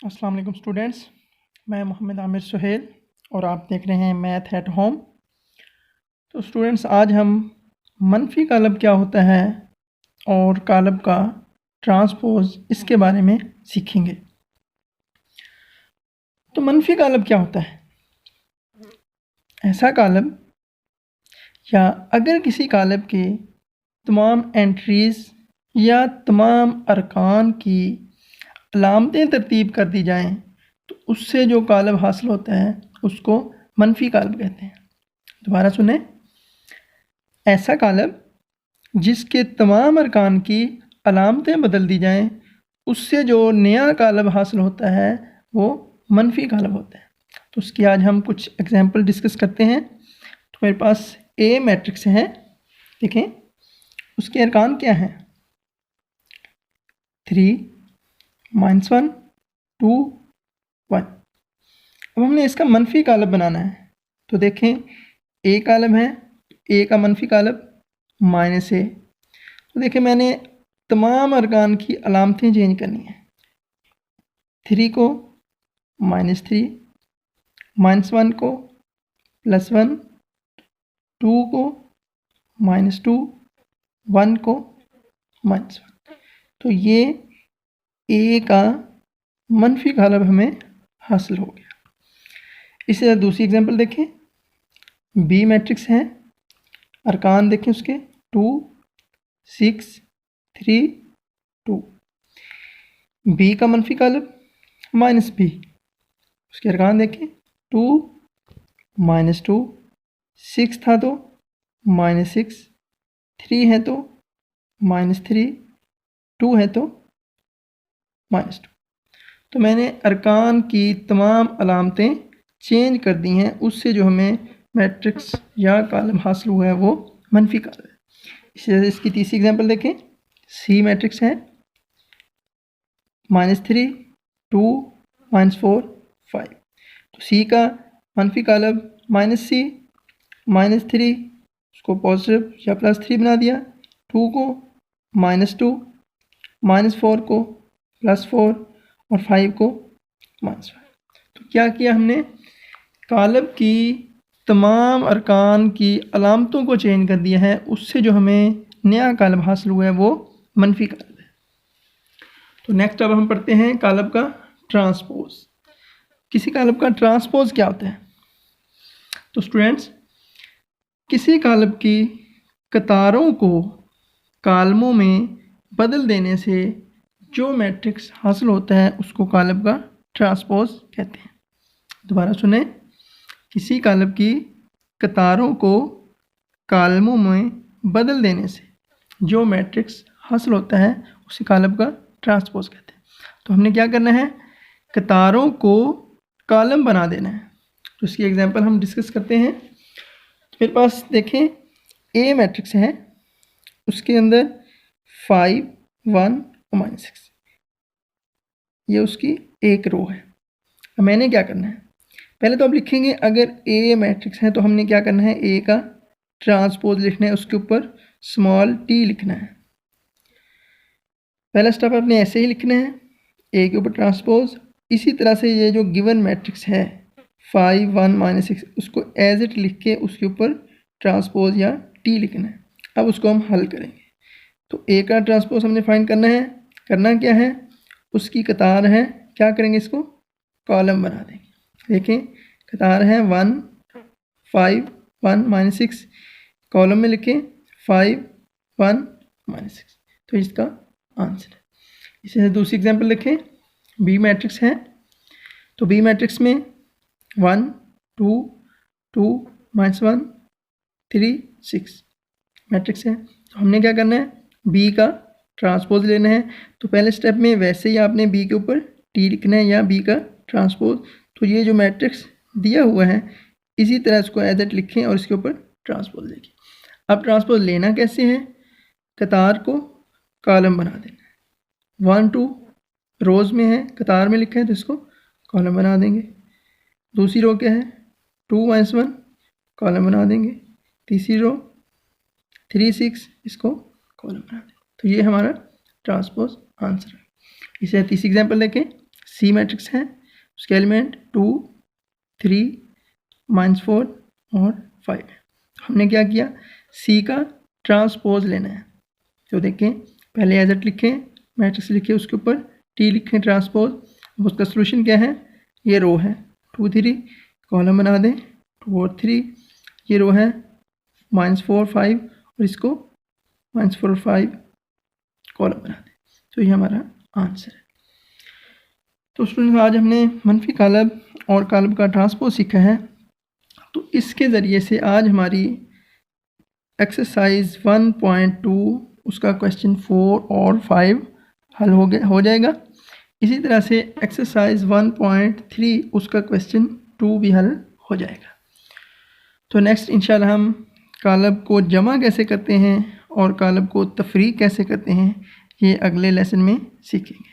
अस्सलाम वालेकुम स्टूडेंट्स, मैं मोहम्मद आमिर सुहेल और आप देख रहे हैं मैथ एट होम। तो स्टूडेंट्स, आज हम मनफी कालब क्या होता है और कालब का ट्रांसपोज इसके बारे में सीखेंगे। तो मनफी कालब क्या होता है? ऐसा कालब या अगर किसी कालब के तमाम एंट्रीज़ या तमाम अरकान की अलामतें तरतीब कर दी जाएं तो उससे जो कालब हासिल होता है उसको मनफी कालब कहते हैं। दोबारा सुने, ऐसा कालब जिसके तमाम अरकान की अलामतें बदल दी जाएं उससे जो नया कालब हासिल होता है वो मनफी कालब होता है। तो उसकी आज हम कुछ एग्जांपल डिस्कस करते हैं। तो मेरे पास ए मैट्रिक्स है, देखें उसके अरकान क्या हैं, 3 -1 2 1। अब हमने इसका मनफी कालब बनाना है। तो देखें ए कालब है, ए का मनफी कालब -a। तो देखें मैंने तमाम अरकान की अलामतें चेंज करनी है। 3 को -3, -1 को +1, 2 को -2, 1 को -1। तो ये ए का मनफी कालब हमें हासिल हो गया। इसी तरह दूसरी एग्जांपल देखें, बी मैट्रिक्स है, अरकान देखें उसके 2 6 3 2। बी का मनफी कालब -b, उसके अरकान देखें 2 -2, 6 था तो -6, 3 है तो -3, 2 है तो -2। तो मैंने अरकान की तमाम अलामतें चेंज कर दी हैं, उससे जो हमें मैट्रिक्स या कालम हासिल हुआ है वो मनफी कालम है। इसी तरह इसकी तीसरी एग्जांपल देखें, सी मैट्रिक्स है, -3 2 -4 5। तो सी का मनफी कालम -c, -3 उसको पॉजिटिव या +3 बना दिया, 2 को -2, -4 को +4 और 5 को -5। तो क्या किया हमने, कालब की तमाम अरकान की अलामतों को चेंज कर दिया है, उससे जो हमें नया कालब हासिल हुआ है वो मनफी कालब है। तो नेक्स्ट अब हम पढ़ते हैं कालब का ट्रांसपोज। किसी कालब का ट्रांसपोज क्या होता है? तो स्टूडेंट्स, किसी कालब की कतारों को कालमों में बदल देने से जो मैट्रिक्स हासिल होता है उसको कालब का ट्रांसपोज कहते हैं। दोबारा सुने, किसी कालब की कतारों को कालमों में बदल देने से जो मैट्रिक्स हासिल होता है उसे कालब का ट्रांसपोज कहते हैं। तो हमने क्या करना है, कतारों को कालम बना देना है। तो इसकी एग्जांपल हम डिस्कस करते हैं। तो मेरे पास देखें ए मैट्रिक्स है, उसके अंदर 5 1 और -6, ये उसकी एक रो है। अब मैंने क्या करना है, पहले तो आप लिखेंगे अगर ए मैट्रिक्स है तो हमने क्या करना है, ए का ट्रांसपोज लिखना है, उसके ऊपर स्मॉल t लिखना है। पहला स्टेप आपने ऐसे ही लिखना है, ए के ऊपर ट्रांसपोज। इसी तरह से ये जो गिवन मैट्रिक्स है 5 1 -6, उसको एज इट लिख के उसके ऊपर ट्रांसपोज या t लिखना है। अब उसको हम हल करेंगे। तो ए का ट्रांसपोज हमने फाइंड करना है। करना क्या है, उसकी कतार है, क्या करेंगे, इसको कॉलम बना देंगे। देखें कतार है 1 5 1 -6, कॉलम में लिखें 5 1 -6। तो इसका आंसर है। इसी से दूसरी एग्जांपल देखें, बी मैट्रिक्स है। तो बी मैट्रिक्स में 1 2 2 -1 3 6 मैट्रिक्स है। तो हमने क्या करना है, बी का ट्रांसपोज लेना है। तो पहले स्टेप में वैसे ही आपने बी के ऊपर टी लिखना है या बी का ट्रांसपोज। तो ये जो मैट्रिक्स दिया हुआ है इसी तरह इसको एज इट लिखें और इसके ऊपर ट्रांसपोज लिखें। अब ट्रांसपोज लेना कैसे है, कतार को कॉलम बना देना है। 1 2 रोज़ में है, कतार में लिखा है तो इसको कॉलम बना देंगे। दूसरी रो क्या है, 2 -1 कॉलम बना देंगे। तीसरी रो 3 6, इसको कॉलम बना देंगे। तो ये हमारा ट्रांसपोज आंसर है। इसे तीसरी एग्जांपल देखें, सी मैट्रिक्स है, उसके एलिमेंट 2, 3, -4 और 5। हमने क्या किया, सी का ट्रांसपोज लेना है। तो देखें, पहले एज इट लिखें, मैट्रिक्स लिखे, उसके ऊपर टी लिखें ट्रांसपोज। अब उसका सोल्यूशन क्या है, ये रो है 2, 3, कॉलम बना दें 2 और 3, ये रो है -4, 5 और इसको -4 और 5 कॉलम बना दें। तो ये हमारा आंसर है। तो स्टूडेंट्स, आज हमने मनफी कालब और कालब का ट्रांसपोज सीखा है। तो इसके ज़रिए से आज हमारी एक्सरसाइज 1.2 उसका क्वेश्चन 4 और 5 हल हो जाएगा। इसी तरह से एक्सरसाइज 1.3 उसका क्वेश्चन 2 भी हल हो जाएगा। तो नेक्स्ट इंशाल्लाह हम कालब को जमा कैसे करते हैं और कालब को तफरीक कैसे करते हैं, ये अगले लेसन में सीखेंगे।